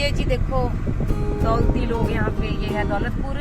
ये जी देखो दौलती लोग यहाँ पे, ये है दौलतपुर।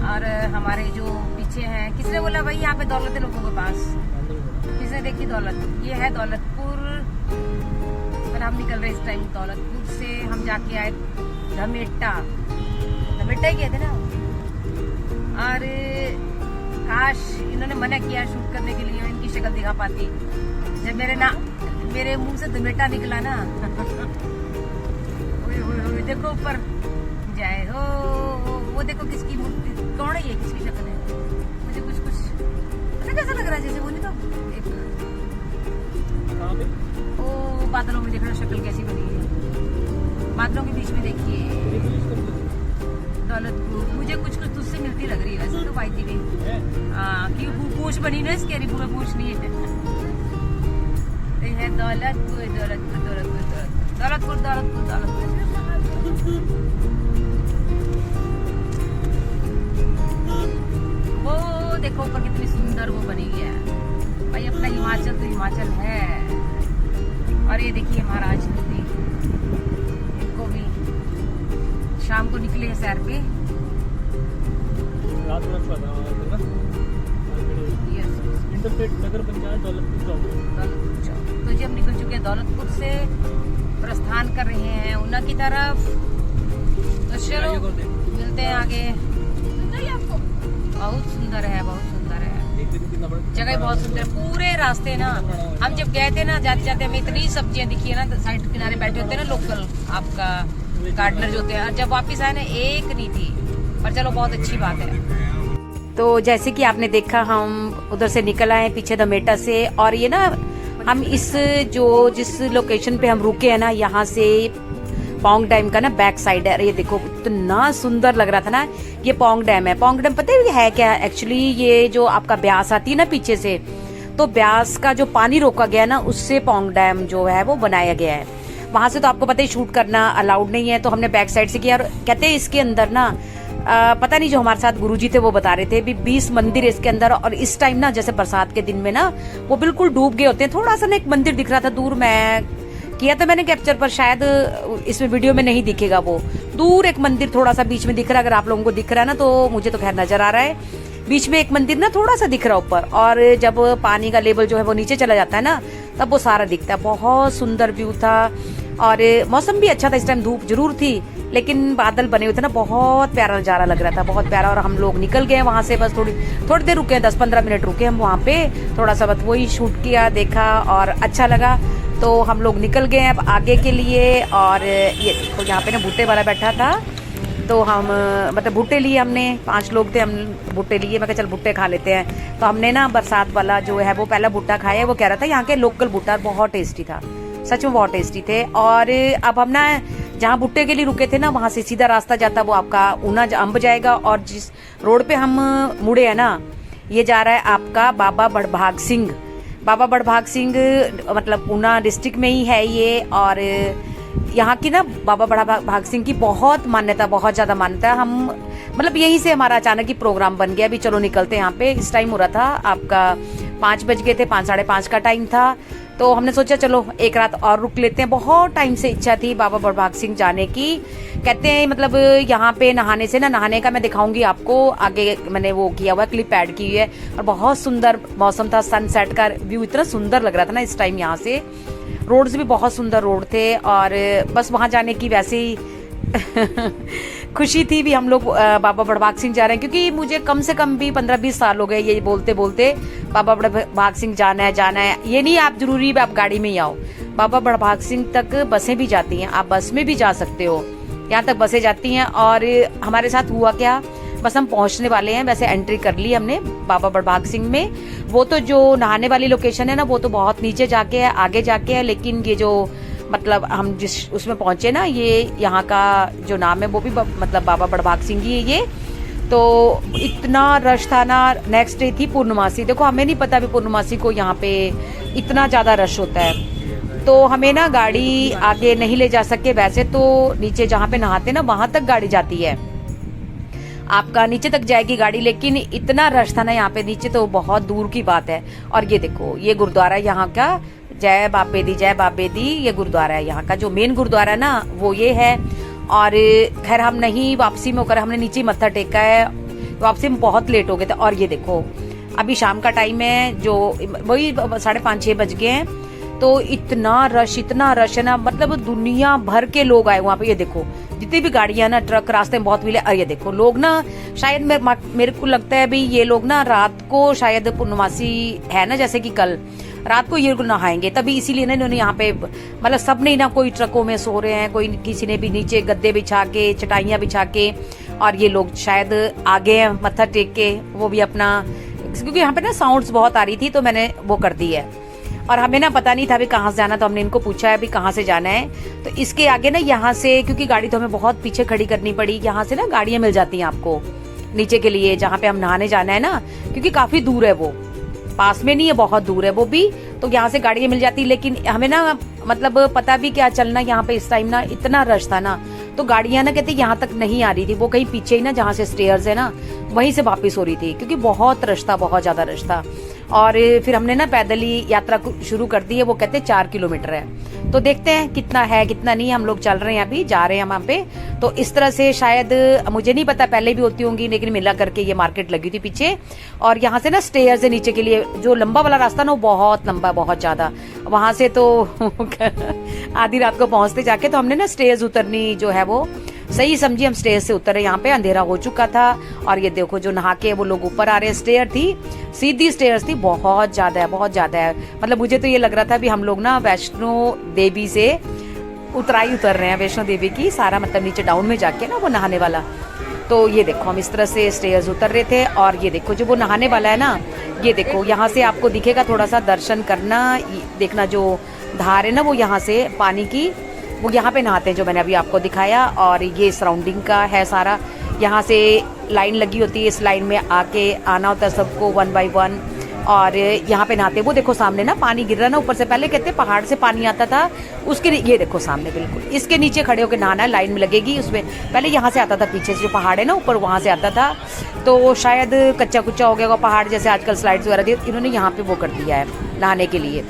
और हमारे जो पीछे हैं, किसने बोला भाई यहाँ पे दौलत है लोगों के पास? किसने देखी दौलत? ये है दौलतपुर। पर हम निकल रहे इस टाइम दौलतपुर से। हम जाके आए धमेटा ही गए थे ना। और काश इन्होंने मना किया शूट करने के लिए, इनकी शक्ल दिखा पाती। जब मेरे मुंह से धमेटा निकला ना देखो ऊपर जाए हो, वो देखो किसकी मूर्ति, कौन है ये, किसकी शक्ल है? मुझे कुछ पता कैसा लग रहा है, जैसे वो नहीं तो एक ओ बादलों में देखना शक्ल कैसी बनी है, बादलों के बीच में देखिए दौलतपुर। मुझे कुछ तुझसे मिलती लग रही है वैसे तो भाई जी भी। क्यों पूछ बनी ना इसके, रिपू में पूछ नहीं है। ये है दौलतपुर दौलतपुर दौलतपुर दौलतपुर दौलतपुर दौलतपुर। वो देखो ऊपर कितनी सुंदर वो बनी है भाई। अपना हिमाचल तो हिमाचल है। और ये देखिए महाराज नदी, इनको भी शाम को निकले हैं सैर पे। रात में इंटरस्टेट नगर पंचायत दौलतपुर चौक। तो जी हम निकल चुके हैं दौलतपुर से, प्रस्थान कर रहे हैं ऊना की तरफ। तो चलो मिलते हैं आगे। बहुत सुंदर है, बहुत सुंदर है जगह, बहुत सुंदर। पूरे रास्ते ना हम जब गए थे ना, जाते जाते हमें इतनी सब्जियां दिखी है ना, साइड किनारे बैठे होते हैं ना लोकल आपका गार्डनर जो होते हैं। जब वापस आए ना एक नहीं थी, पर चलो बहुत अच्छी बात है। तो जैसे कि आपने देखा हम उधर से निकल आए पीछे धमेटा से। और ये ना हम जिस लोकेशन पे हम रुके हैं ना, यहाँ से पोंग डैम का ना बैक साइड है। ये देखो इतना सुंदर लग रहा था ना। ये पोंग डैम है। पोंग डैम पता है क्या? एक्चुअली ये जो आपका ब्यास आती है ना पीछे से, तो ब्यास का जो पानी रोका गया ना, उससे पोंग डैम जो है वो बनाया गया है। वहां से तो आपको पता ही शूट करना अलाउड नहीं है, तो हमने बैक साइड से किया। और कहते हैं इसके अंदर ना पता नहीं, जो हमारे साथ गुरुजी थे वो बता रहे थे भी 20 मंदिर है इसके अंदर। और इस टाइम ना जैसे बरसात के दिन में ना वो बिल्कुल डूब गए होते हैं। थोड़ा सा ना एक मंदिर दिख रहा था दूर, मैं किया था मैंने कैप्चर, पर शायद इसमें वीडियो में नहीं दिखेगा। वो दूर एक मंदिर थोड़ा सा बीच में दिख रहा है। अगर आप लोगों को दिख रहा है ना, तो मुझे तो खैर नजर आ रहा है। बीच में एक मंदिर ना थोड़ा सा दिख रहा है ऊपर। और जब पानी का लेवल जो है वो नीचे चला जाता है ना, तब वो सारा दिखता है। बहुत सुंदर व्यू था। और मौसम भी अच्छा था, इस टाइम धूप जरूर थी लेकिन बादल बने हुए थे ना, बहुत प्यारा नजारा लग रहा था, बहुत प्यारा। और हम लोग निकल गए वहां से, बस थोड़ी देर रुके, 10-15 मिनट रुके हम वहां पे, थोड़ा सा बस वही शूट किया, देखा और अच्छा लगा। तो हम लोग निकल गए अब आगे के लिए। और ये देखो यहाँ पे ना भुट्टे वाला बैठा था, तो हम मतलब भुट्टे लिए हमने, 5 लोग थे, हम भुट्टे लिए। मैं कहा चल भुट्टे खा लेते हैं। तो हमने ना बरसात वाला जो है वो पहला भुट्टा खाया। वो कह रहा था यहाँ के लोकल भुट्टा बहुत टेस्टी था, सच में बहुत टेस्टी थे। और अब हम ना जहाँ भुट्टे के लिए रुके थे ना, वहां से सीधा रास्ता जाता वो आपका ऊना अंब जाएगा। और जिस रोड पे हम मुड़े हैं ना, ये जा रहा है आपका बाबा बड़भाग सिंह। बाबा बड़भाग सिंह मतलब ऊना डिस्ट्रिक्ट में ही है ये। और यहाँ की ना बाबा बड़भाग सिंह की बहुत मान्यता, बहुत ज्यादा मान्यता। हम मतलब यहीं से हमारा अचानक ही प्रोग्राम बन गया, अभी चलो निकलते हैं यहाँ पे। इस टाइम हो रहा था आपका 5 बज गए थे, 5 साढ़े 5 का टाइम था। तो हमने सोचा चलो एक रात और रुक लेते हैं। बहुत टाइम से इच्छा थी बाबा बड़भाग सिंह जाने की। कहते हैं मतलब यहाँ पे नहाने से ना, नहाने का मैं दिखाऊंगी आपको आगे, मैंने वो किया हुआ क्लिप ऐड की हुई है। और बहुत सुंदर मौसम था, सनसेट का व्यू इतना सुंदर लग रहा था ना इस टाइम। यहाँ से रोड्स भी बहुत सुंदर रोड थे। और बस वहां जाने की वैसे ही खुशी थी भी, हम लोग बाबा बड़भाग सिंह जा रहे हैं। क्योंकि मुझे कम से कम भी 15-20 साल हो गए ये बोलते बोलते बाबा बड़भाग सिंह जाना है जाना है। ये नहीं आप जरूरी आप गाड़ी में ही आओ, बाबा बड़भाग सिंह तक बसें भी जाती हैं, आप बस में भी जा सकते हो, यहाँ तक बसें जाती हैं। और हमारे साथ हुआ क्या, बस हम पहुंचने वाले हैं, वैसे एंट्री कर ली हमने बाबा बड़भाग सिंह में। वो तो जो नहाने वाली लोकेशन है ना, वो तो बहुत नीचे जाके है, आगे जाके है। लेकिन ये जो मतलब हम जिस उसमें पहुंचे ना, ये यहाँ का जो नाम है वो भी मतलब बाबा बड़भाग सिंह ही है ये। तो इतना रश था ना। नेक्स्ट डे थी पूर्णमासी। देखो हमें नहीं पता भी पूर्णमासी को यहाँ पे इतना ज्यादा रश होता है। तो हमें ना गाड़ी आगे नहीं ले जा सके। वैसे तो नीचे जहाँ पे नहाते ना, वहां तक गाड़ी जाती है, आपका नीचे तक जाएगी गाड़ी। लेकिन इतना रश था ना यहाँ पे नीचे, तो बहुत दूर की बात है। और ये देखो ये गुरुद्वारा यहाँ का, जय बाबे दी ये गुरुद्वारा है यहाँ का, जो मेन गुरुद्वारा है ना वो ये है। और खैर हम नहीं वापसी में होकर हमने नीचे मत्था टेका है, वापसी में बहुत लेट हो गए थे। और ये देखो अभी शाम का टाइम है, जो वही 5:30-6 बज गए हैं, तो इतना रश है ना, मतलब दुनिया भर के लोग आए वहाँ पे। ये देखो जितनी भी गाड़ियां ना, ट्रक रास्ते में बहुत मिले। और ये देखो लोग ना, शायद मेरे को लगता है भी ये लोग ना रात को शायद पूर्णमासी है ना, जैसे कि कल रात को ये लोग नहाएंगे, तभी इसीलिए ना इन्होंने यहाँ पे मतलब सब ने ना, कोई ट्रकों में सो रहे हैं, कोई किसी ने भी नीचे गद्दे बिछा के, चटाइयां बिछा के, और ये लोग शायद आगे हैं मत्था टेक के, वो भी अपना, क्योंकि यहाँ पे ना साउंड्स बहुत आ रही थी तो मैंने वो कर दी है। और हमें ना पता नहीं था अभी कहाँ से जाना, तो हमने इनको पूछा है अभी कहाँ से जाना है। तो इसके आगे ना यहाँ से, क्योंकि गाड़ी तो हमें बहुत पीछे खड़ी करनी पड़ी, यहाँ से ना गाड़ियां मिल जाती हैं आपको नीचे के लिए, जहाँ पे हम नहाने जाना है ना, क्योंकि काफी दूर है, वो पास में नहीं है, बहुत दूर है वो भी, तो यहाँ से गाड़ियां मिल जाती। लेकिन हमें ना मतलब पता भी क्या चलना, यहाँ पे इस टाइम ना इतना रश था ना, तो गाड़ियां ना कहते यहाँ तक नहीं आ रही थी, वो कहीं पीछे ही ना, जहाँ से स्टेयर्स है ना, वहीं से वापस हो रही थी, क्योंकि बहुत रश था, बहुत ज्यादा रश था। और फिर हमने ना पैदल ही यात्रा शुरू कर दी है, वो कहते 4 किलोमीटर है, तो देखते हैं कितना है कितना नहीं। हम लोग चल रहे हैं, अभी जा रहे हैं वहाँ पे। तो इस तरह से शायद, मुझे नहीं पता पहले भी होती होंगी, लेकिन मिला करके ये मार्केट लगी थी पीछे। और यहाँ से ना स्टेयर्स है नीचे के लिए, जो लंबा वाला रास्ता ना, वो बहुत लंबा, बहुत ज्यादा, वहां से तो आधी रात को पहुंचते जाके, तो हमने ना स्टेयर्स उतरनी जो है वो सही समझी, हम स्टेयर से उतरे। यहाँ पे अंधेरा हो चुका था, और ये देखो जो नहा के वो लोग ऊपर आ रहे हैं। स्टेयर थी, सीधी स्टेयर्स थी, बहुत ज्यादा है, बहुत ज्यादा है। मतलब मुझे तो ये लग रहा था भी हम लोग ना वैष्णो देवी से उतराई उतर रहे हैं, वैष्णो देवी की सारा, मतलब नीचे डाउन में जाके ना वो नहाने वाला। तो ये देखो हम इस तरह से स्टेयर्स उतर रहे थे, और ये देखो जो वो नहाने वाला है ना, ये देखो यहाँ से आपको दिखेगा, थोड़ा सा दर्शन करना, देखना जो धार है ना वो यहाँ से पानी की, वो यहाँ पे नहाते हैं, जो मैंने अभी आपको दिखाया। और ये सराउंडिंग का है सारा, यहाँ से लाइन लगी होती है, इस लाइन में आके आना होता है सबको 1 बाय 1, और यहाँ पे नहाते। वो देखो सामने ना पानी गिर रहा है ना ऊपर से, पहले कहते पहाड़ से पानी आता था, उसके ये देखो सामने बिल्कुल इसके नीचे खड़े होकर नहाना है, लाइन में लगेगी उसमें। पहले यहाँ से आता था, पीछे से जो पहाड़ है ना ऊपर, वहां से आता था, तो शायद कच्चा कुच्चा हो गया पहाड़, जैसे आजकल स्लाइड्स वगैरह थी, इन्होंने यहाँ पे वो कर दिया है नहाने के लिए।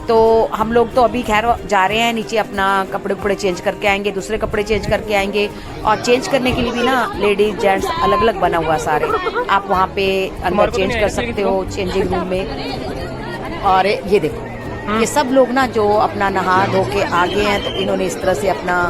तो हम लोग तो अभी खैर जा रहे हैं नीचे, अपना कपड़े उपड़े चेंज करके आएंगे, दूसरे कपड़े चेंज करके आएंगे। और चेंज करने के लिए भी ना लेडीज जेंट्स अलग अलग बना हुआ सारे, आप वहाँ पे अंदर चेंज कर सकते हो चेंजिंग रूम में। और ये देखो ये सब लोग ना जो अपना नहा धो के आगे हैं, तो इन्होंने इस तरह से अपना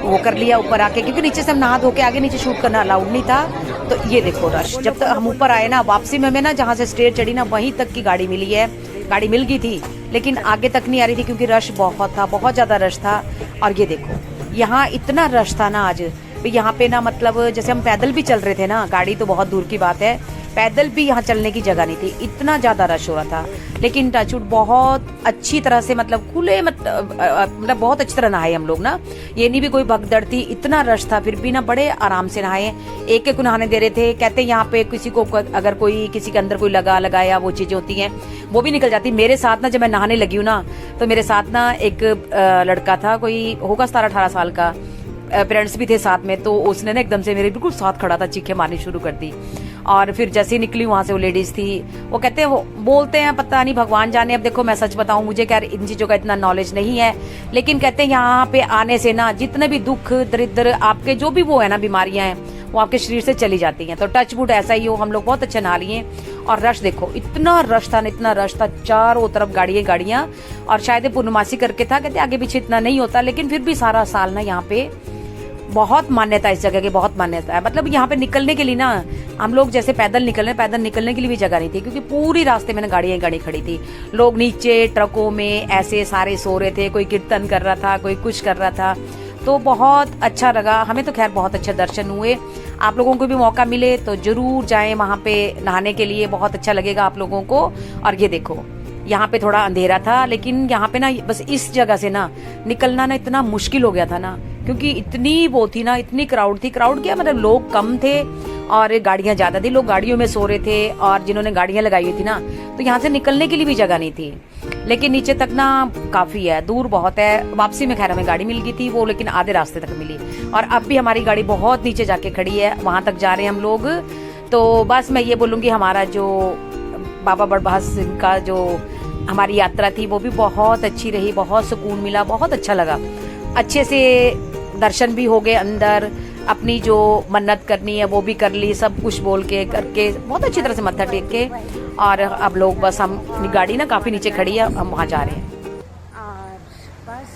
वो कर लिया ऊपर आके, क्योंकि नीचे से हम नहा धो के आगे, नीचे शूट करना अलाउड नहीं था। तो ये देखो रश, जब तक हम ऊपर आए ना, वापसी में हमें ना जहाँ से स्टेयर चढ़ी ना, वहीं तक की गाड़ी मिली है, गाड़ी मिल गई थी, लेकिन आगे तक नहीं आ रही थी, क्योंकि रश बहुत था, बहुत ज्यादा रश था। और ये देखो यहाँ इतना रश था ना आज, यहाँ पे ना मतलब जैसे हम पैदल भी चल रहे थे ना, गाड़ी तो बहुत दूर की बात है, पैदल भी यहाँ चलने की जगह नहीं थी, इतना ज्यादा रश हो रहा था। लेकिन टचवुड बहुत अच्छी तरह से, मतलब खुले मतलब बहुत अच्छी तरह नहाए हम लोग ना, ये नहीं भी कोई भगदड़ थी, इतना रश था, फिर भी ना बड़े आराम से नहाए। एक एक नहाने दे रहे थे, कहते यहाँ पे किसी को अगर कोई किसी के अंदर कोई लगाया वो चीजें होती हैं, वो भी निकल जाती। मेरे साथ ना जब मैं नहाने लगी हूँ ना, तो मेरे साथ ना एक लड़का था, कोई होगा 17-18 साल का, पेरेंट्स भी थे साथ में, तो उसने ना एकदम से मेरे बिल्कुल साथ खड़ा था, चीखें मारनी शुरू कर दी। और फिर जैसे ही निकली वहां से, वो लेडीज थी, वो कहते हैं, वो बोलते हैं पता नहीं भगवान जाने। अब देखो मैं सच बताऊं, मुझे क्या इन चीजों का इतना नॉलेज नहीं है, लेकिन कहते हैं यहाँ पे आने से ना जितने भी दुख दरिद्र आपके जो भी वो है ना बीमारियां हैं, वो आपके शरीर से चली जाती हैं। तो टचवुड ऐसा ही हो, हम लोग बहुत अच्छे नहा लिए। और रश देखो, इतना रश था ना, इतना रश था, चारों तरफ गाड़ियां। और शायद पूर्णमासी करके था, कहते आगे पीछे इतना नहीं होता, लेकिन फिर भी सारा साल ना यहाँ पे बहुत मान्यता, इस जगह की बहुत मान्यता है। मतलब यहाँ पे निकलने के लिए ना, हम लोग जैसे पैदल निकलने के लिए भी जगह नहीं थी, क्योंकि पूरी रास्ते में ना गाड़ी खड़ी थी, लोग नीचे ट्रकों में ऐसे सारे सो रहे थे, कोई कीर्तन कर रहा था, कोई कुछ कर रहा था। तो बहुत अच्छा लगा हमें, तो खैर बहुत अच्छे दर्शन हुए। आप लोगों को भी मौका मिले तो जरूर जाएं वहां पे नहाने के लिए, बहुत अच्छा लगेगा आप लोगों को। और ये देखो यहाँ पे थोड़ा अंधेरा था, लेकिन यहाँ पे ना बस इस जगह से ना निकलना ना इतना मुश्किल हो गया था ना, क्योंकि इतनी वो थी ना, इतनी क्राउड थी। क्राउड क्या मतलब, लोग कम थे और गाड़ियां ज्यादा थी, लोग गाड़ियों में सो रहे थे, और जिन्होंने गाड़ियां लगाई हुई थी ना, तो यहाँ से निकलने के लिए भी जगह नहीं थी। लेकिन नीचे तक ना काफी है, दूर बहुत है। वापसी में खैर हमें गाड़ी मिल गई थी, वो लेकिन आधे रास्ते तक मिली, और अब भी हमारी गाड़ी बहुत नीचे जाके खड़ी है, वहां तक जा रहे हैं हम लोग। तो बस मैं ये बोलूंगी, हमारा जो बाबा बड़भाग सिंह का जो हमारी यात्रा थी, वो भी बहुत अच्छी रही, बहुत सुकून मिला, बहुत अच्छा लगा। अच्छे से दर्शन भी हो गए अंदर, अपनी जो मन्नत करनी है वो भी कर ली, सब कुछ बोल के करके बहुत अच्छी तरह से मत्था टेक के, और अब लोग बस हम अपनी गाड़ी ना काफ़ी नीचे खड़ी है, हम वहाँ जा रहे हैं। और बस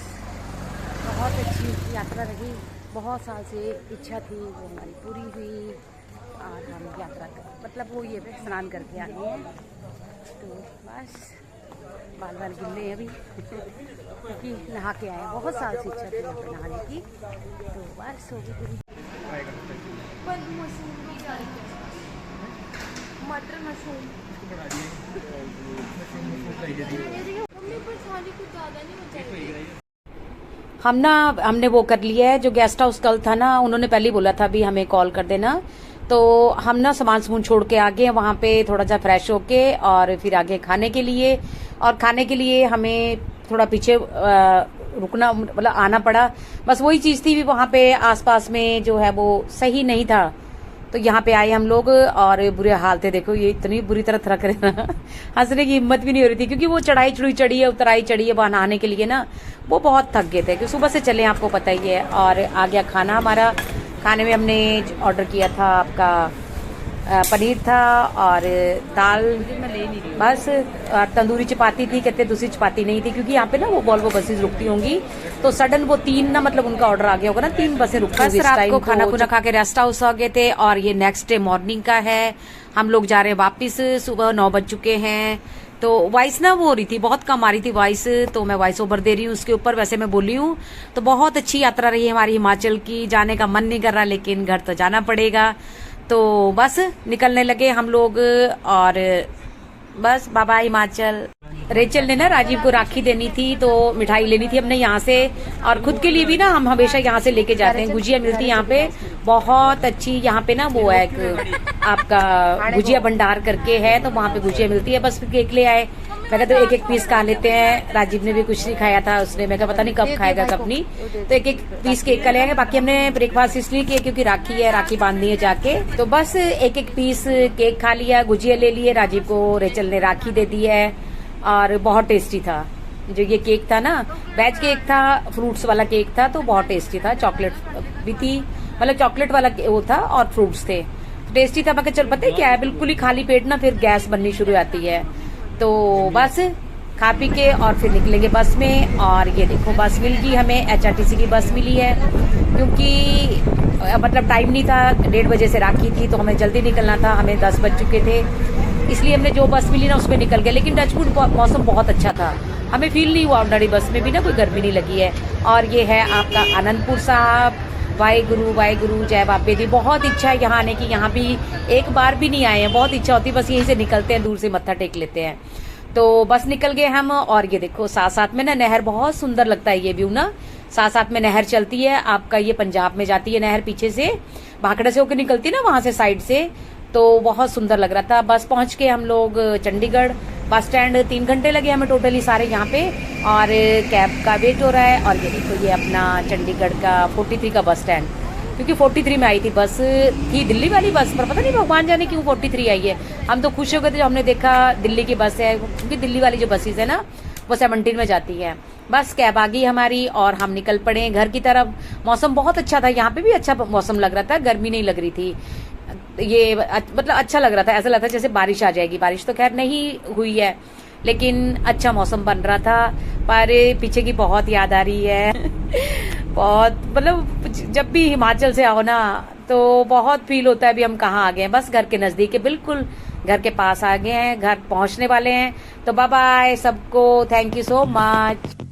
बहुत अच्छी यात्रा रही, बहुत साल से इच्छा थी वो हमारी पूरी हुई, और हम यात्रा मतलब वो ये स्नान करके आए हैं। तो बस बाल बाल गिले हैं अभी क्योंकि नहा के आए, बहुत साल से इच्छा थी यहाँ पे नहाने की, तो बस हो गई पूरी। मटर मशरूम हमने वो कर लिया है, जो गेस्ट हाउस कल था ना, उन्होंने पहले ही बोला था भी हमें कॉल कर देना, तो हम ना सामान समून छोड़ के आगे वहाँ पे थोड़ा सा फ्रेश होके और फिर आगे खाने के लिए, और खाने के लिए हमें थोड़ा पीछे रुकना मतलब आना पड़ा। बस वही चीज़ थी भी वहाँ पे आसपास में जो है वो सही नहीं था, तो यहाँ पे आए हम लोग, और बुरे हाल थे। देखो ये इतनी बुरी तरह थक रहे ना, हंसने की हिम्मत भी नहीं हो रही थी, क्योंकि वो चढ़ाई चढ़ी है, उतराई चढ़ी है वहाँ नहाने के लिए ना, वो बहुत थक गए थे कि सुबह से चले, आपको पता ही है। और आ गया खाना हमारा, खाने में हमने ऑर्डर किया था आपका पनीर था और दाल, बस तंदूरी चपाती थी, कहते दूसरी चपाती नहीं थी, क्योंकि यहाँ पे ना वो वॉल्वो बसेस रुकती होंगी, तो सडन वो 3 ना मतलब उनका ऑर्डर आ गया होगा ना, 3 बसें रुकती होंगी। रात को खाना खुना खा के रेस्ट हाउस आ गए थे, और ये नेक्स्ट डे मॉर्निंग का है, हम लोग जा रहे हैं वापिस, सुबह 9 बज चुके हैं। तो वॉइस ना वो हो रही थी, बहुत कम आ रही थी वॉइस, तो मैं वॉइस ओवर दे रही हूँ उसके ऊपर, वैसे मैं बोली हूँ। तो बहुत अच्छी यात्रा रही हमारी हिमाचल की, जाने का मन नहीं कर रहा, लेकिन घर तो जाना पड़ेगा, तो बस निकलने लगे हम लोग, और बस बाबा हिमाचल। रेचल ने ना राजीव को राखी देनी थी, तो मिठाई लेनी थी हमने यहाँ से, और खुद के लिए भी ना हम हमेशा यहाँ से लेके जाते हैं। गुजिया मिलती है यहाँ पे बहुत अच्छी, यहाँ पे ना वो है एक आपका गुजिया भंडार करके है, तो वहाँ पे गुजिया मिलती है। बस केक ले आए, मैं कहते एक पीस खा लेते हैं, राजीव ने भी कुछ नहीं खाया था उसने, मैं कहा पता नहीं कब खाएगा कब नहीं, तो एक पीस केक का ले आएंगे। बाकी हमने ब्रेकफास्ट इसलिए किया क्योंकि राखी है, राखी बांधनी है जाके, तो बस एक पीस केक खा लिया, गुजिया ले लिए, राजीव को रेचल ने राखी दे दी है, और बहुत टेस्टी था। जो ये केक था ना, वेज केक था, फ्रूट्स वाला केक था, तो बहुत टेस्टी था, चॉकलेट भी थी, मतलब चॉकलेट वाला वो था और फ्रूट्स थे, टेस्टी था। मैं चल पता है क्या है, बिल्कुल ही खाली पेट ना फिर गैस बननी शुरू आती है, तो बस खा पी के और फिर निकलेंगे बस में। और ये देखो बस मिल गई हमें, HRTC की बस मिली है, क्योंकि मतलब टाइम नहीं था, 1:30 बजे से राखी थी, तो हमें जल्दी निकलना था, हमें 10 बज चुके थे, इसलिए हमने जो बस मिली ना उसमें निकल गए। लेकिन टचवुड मौसम बहुत अच्छा था, हमें फील नहीं हुआ ऑर्डिनरी बस में भी ना कोई गर्मी नहीं लगी है। और ये है आपका आनंदपुर साहब, वाहेगुरु जय बाबे दी। बहुत इच्छा है यहाँ आने की, यहाँ भी एक बार भी नहीं आए हैं, बहुत इच्छा होती है, बस यहीं से निकलते हैं, दूर से मत्था टेक लेते हैं। तो बस निकल गए हम, और ये देखो साथ साथ में ना नहर, बहुत सुंदर लगता है ये व्यू ना, साथ साथ में नहर चलती है आपका, ये पंजाब में जाती है नहर, पीछे से भाखड़ा से होकर निकलती है ना वहां से साइड से, तो बहुत सुंदर लग रहा था। बस पहुंच के हम लोग चंडीगढ़ बस स्टैंड, 3 घंटे लगे हमें टोटली सारे यहाँ पे, और कैब का वेट हो रहा है। और ये देखो ये अपना चंडीगढ़ का 43 का बस स्टैंड, क्योंकि 43 में आई थी बस, थी दिल्ली वाली बस, पर पता नहीं भगवान जाने क्यों 43 आई है। हम तो खुश हो गए थे जब हमने देखा दिल्ली की बस है, क्योंकि दिल्ली वाली जो बसेस है ना वो 17 में जाती है। बस कैब आ गई हमारी और हम निकल पड़े घर की तरफ। मौसम बहुत अच्छा था, यहाँ पे भी अच्छा मौसम लग रहा था, गर्मी नहीं लग रही थी, ये मतलब अच्छा लग रहा था, ऐसा लग रहा था जैसे बारिश आ जाएगी। बारिश तो खैर नहीं हुई है, लेकिन अच्छा मौसम बन रहा था। पर पीछे की बहुत याद आ रही है बहुत, मतलब जब भी हिमाचल से आओ ना तो बहुत फील होता है अभी हम कहाँ आ गए हैं। बस घर के नजदीक है, बिल्कुल घर के पास आ गए हैं, घर पहुंचने वाले हैं। तो बाय बाय सबको, थैंक यू सो मच।